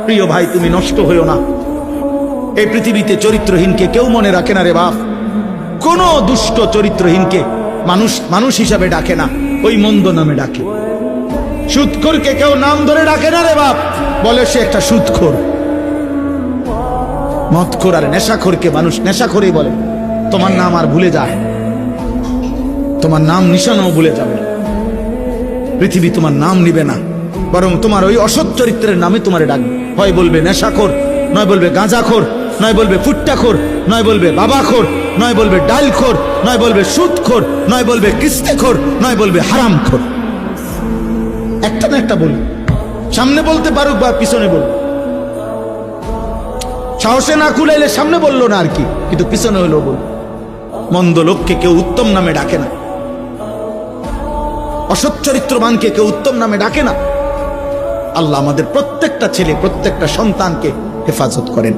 প্রিয় ভাই, তুমি নষ্ট হইও না। এই পৃথিবীতে চরিত্রহীনকে কেউ মনে রাখে না রে বাপ। কোন দুষ্ট চরিত্রহীনকে মানুষ মানুষ হিসাবে ডাকে না, ওই মন্দ নামে ডাকে। সুদখোরকে কেউ নাম ধরে ডাকে না রে বাপ, বলে সে একটা সুদখোর। মদখোর আর নেশাখোরকে মানুষ নেশাখোরই বলে। তোমার নাম আর ভুলে যায়, তোমার নাম নিশানাও ভুলে যাবে। পৃথিবী তোমার নাম নিবে না, বরং তোমার ওই অসৎ চরিত্রের নামে তোমারে ডাকবে। হয় বলবে নেশাখোর, নয় বলবে গাঁজাখোর, নয় বলবে ফুট্টাখোর, নয় বলবে বাবাখোর, নয় বলবে ডালখোর, নয় বলবে সুদখোর, নয় বলবে কিস্তেখোর, নয় বলবে হারামখোর। একটা না একটা বলবে, সামনে বলতে পারুক বা পিছনে বলুক। সাহসে না কুলাইলে সামনে বললো না আর কি, কিন্তু পিছনে হলো বল। মন্দ লোককে কেউ উত্তম নামে ডাকে না, অসৎ চরিত্রবানকে কেউ উত্তম নামে ডাকে না। আল্লাহ আমাদের প্রত্যেকটা ছেলে প্রত্যেকটা সন্তানকে হেফাজত করেন।